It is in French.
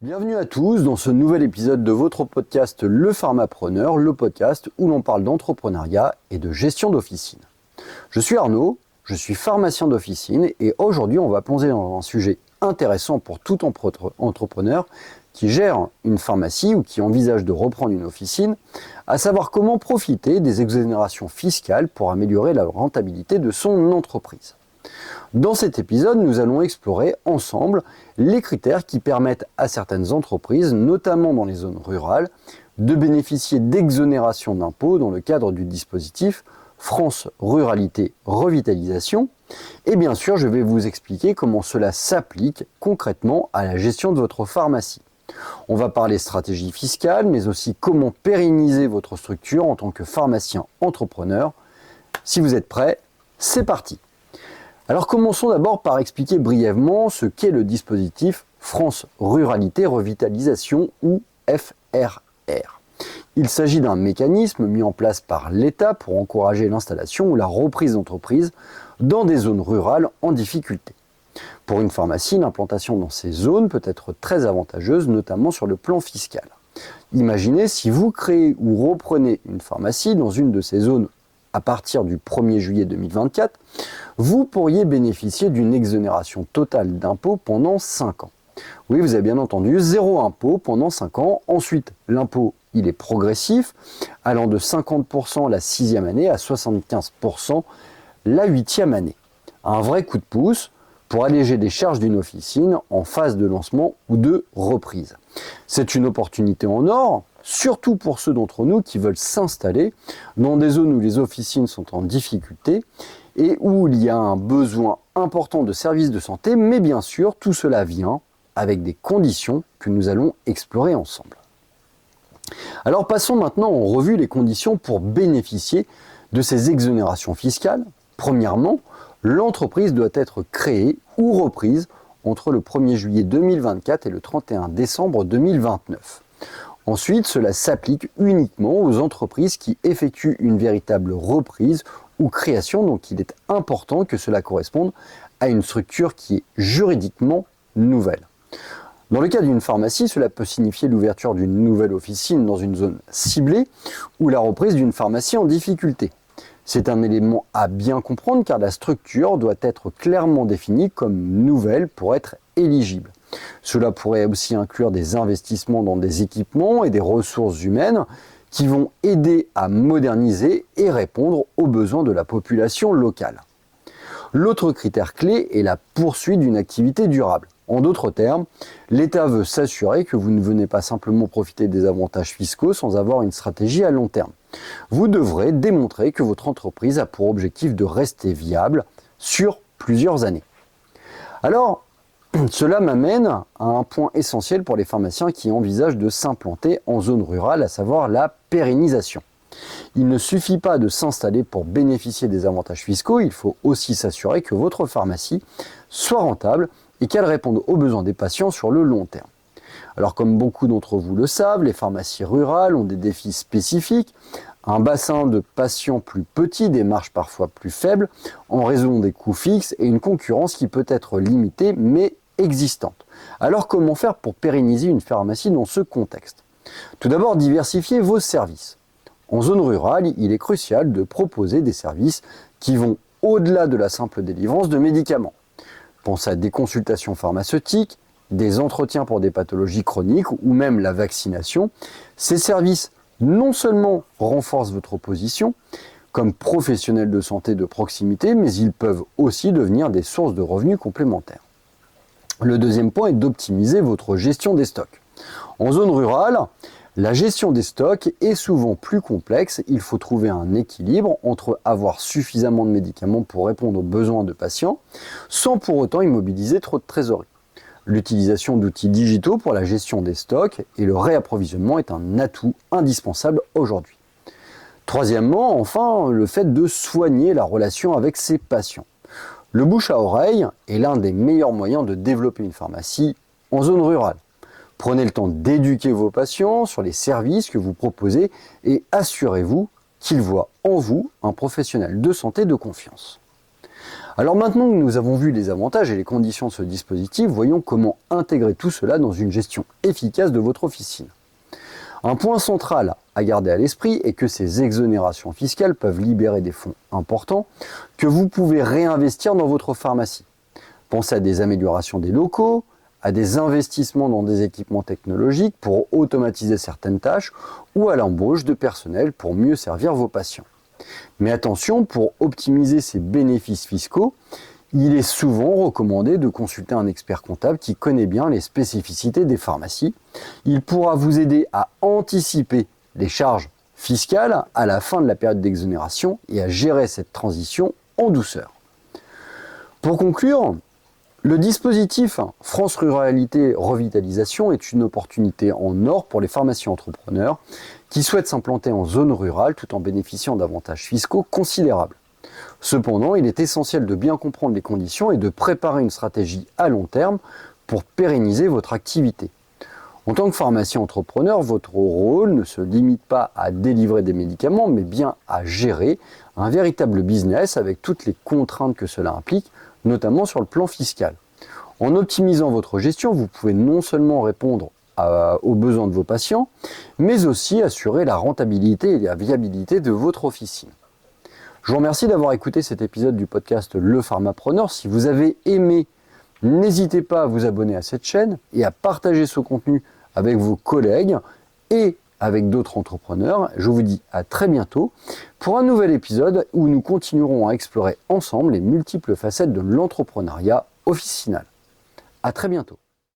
Bienvenue à tous dans ce nouvel épisode de votre podcast Le Pharmapreneur, le podcast où l'on parle d'entrepreneuriat et de gestion d'officine. Je suis Arnaud, je suis pharmacien d'officine et aujourd'hui on va plonger dans un sujet intéressant pour tout entrepreneur qui gère une pharmacie ou qui envisage de reprendre une officine, à savoir comment profiter des exonérations fiscales pour améliorer la rentabilité de son entreprise. Dans cet épisode, nous allons explorer ensemble les critères qui permettent à certaines entreprises, notamment dans les zones rurales, de bénéficier d'exonérations d'impôts dans le cadre du dispositif France Ruralité Revitalisation. Et bien sûr, je vais vous expliquer comment cela s'applique concrètement à la gestion de votre pharmacie. On va parler stratégie fiscale, mais aussi comment pérenniser votre structure en tant que pharmacien entrepreneur. Si vous êtes prêts, c'est parti! Alors commençons d'abord par expliquer brièvement ce qu'est le dispositif France Ruralité Revitalisation ou FRR. Il s'agit d'un mécanisme mis en place par l'État pour encourager l'installation ou la reprise d'entreprises dans des zones rurales en difficulté. Pour une pharmacie, l'implantation dans ces zones peut être très avantageuse, notamment sur le plan fiscal. Imaginez si vous créez ou reprenez une pharmacie dans une de ces zones à partir du 1er juillet 2024, vous pourriez bénéficier d'une exonération totale d'impôts pendant 5 ans. Oui, vous avez bien entendu, 0 impôt pendant 5 ans. Ensuite, l'impôt, il est progressif, allant de 50% la 6e année à 75% la 8e année. Un vrai coup de pouce pour alléger les charges d'une officine en phase de lancement ou de reprise. C'est une opportunité en or, surtout pour ceux d'entre nous qui veulent s'installer dans des zones où les officines sont en difficulté et où il y a un besoin important de services de santé, mais bien sûr, tout cela vient avec des conditions que nous allons explorer ensemble. Alors passons maintenant en revue les conditions pour bénéficier de ces exonérations fiscales. Premièrement, l'entreprise doit être créée ou reprise entre le 1er juillet 2024 et le 31 décembre 2029. Ensuite, cela s'applique uniquement aux entreprises qui effectuent une véritable reprise ou création, donc il est important que cela corresponde à une structure qui est juridiquement nouvelle. Dans le cas d'une pharmacie, cela peut signifier l'ouverture d'une nouvelle officine dans une zone ciblée ou la reprise d'une pharmacie en difficulté. C'est un élément à bien comprendre car la structure doit être clairement définie comme nouvelle pour être éligible. Cela pourrait aussi inclure des investissements dans des équipements et des ressources humaines qui vont aider à moderniser et répondre aux besoins de la population locale. L'autre critère clé est la poursuite d'une activité durable. En d'autres termes, l'État veut s'assurer que vous ne venez pas simplement profiter des avantages fiscaux sans avoir une stratégie à long terme. Vous devrez démontrer que votre entreprise a pour objectif de rester viable sur plusieurs années. Alors, cela m'amène à un point essentiel pour les pharmaciens qui envisagent de s'implanter en zone rurale, à savoir la pérennisation. Il ne suffit pas de s'installer pour bénéficier des avantages fiscaux, il faut aussi s'assurer que votre pharmacie soit rentable et qu'elle réponde aux besoins des patients sur le long terme. Alors comme beaucoup d'entre vous le savent, les pharmacies rurales ont des défis spécifiques, un bassin de patients plus petit, des marges parfois plus faibles, en raison des coûts fixes et une concurrence qui peut être limitée mais existante. Alors comment faire pour pérenniser une pharmacie dans ce contexte? Tout d'abord, diversifiez vos services. En zone rurale, il est crucial de proposer des services qui vont au-delà de la simple délivrance de médicaments. Pensez à des consultations pharmaceutiques, des entretiens pour des pathologies chroniques ou même la vaccination. Ces services non seulement renforcent votre position comme professionnel de santé de proximité, mais ils peuvent aussi devenir des sources de revenus complémentaires. Le deuxième point est d'optimiser votre gestion des stocks. En zone rurale, la gestion des stocks est souvent plus complexe. Il faut trouver un équilibre entre avoir suffisamment de médicaments pour répondre aux besoins de patients, sans pour autant immobiliser trop de trésorerie. L'utilisation d'outils digitaux pour la gestion des stocks et le réapprovisionnement est un atout indispensable aujourd'hui. Troisièmement, enfin, le fait de soigner la relation avec ses patients. Le bouche à oreille est l'un des meilleurs moyens de développer une pharmacie en zone rurale. Prenez le temps d'éduquer vos patients sur les services que vous proposez et assurez-vous qu'ils voient en vous un professionnel de santé de confiance. Alors maintenant que nous avons vu les avantages et les conditions de ce dispositif, voyons comment intégrer tout cela dans une gestion efficace de votre officine. Un point central à garder à l'esprit est que ces exonérations fiscales peuvent libérer des fonds importants que vous pouvez réinvestir dans votre pharmacie. Pensez à des améliorations des locaux, à des investissements dans des équipements technologiques pour automatiser certaines tâches ou à l'embauche de personnel pour mieux servir vos patients. Mais attention, pour optimiser ces bénéfices fiscaux, il est souvent recommandé de consulter un expert comptable qui connaît bien les spécificités des pharmacies. Il pourra vous aider à anticiper les charges fiscales à la fin de la période d'exonération et à gérer cette transition en douceur. Pour conclure, le dispositif France Ruralité Revitalisation est une opportunité en or pour les pharmaciens entrepreneurs qui souhaitent s'implanter en zone rurale tout en bénéficiant d'avantages fiscaux considérables. Cependant, il est essentiel de bien comprendre les conditions et de préparer une stratégie à long terme pour pérenniser votre activité. En tant que pharmacien entrepreneur, votre rôle ne se limite pas à délivrer des médicaments, mais bien à gérer un véritable business avec toutes les contraintes que cela implique, notamment sur le plan fiscal. En optimisant votre gestion, vous pouvez non seulement répondre aux besoins de vos patients, mais aussi assurer la rentabilité et la viabilité de votre officine. Je vous remercie d'avoir écouté cet épisode du podcast Le Pharmapreneur. Si vous avez aimé, n'hésitez pas à vous abonner à cette chaîne et à partager ce contenu avec vos collègues et avec d'autres entrepreneurs. Je vous dis à très bientôt pour un nouvel épisode où nous continuerons à explorer ensemble les multiples facettes de l'entrepreneuriat officinal. À très bientôt.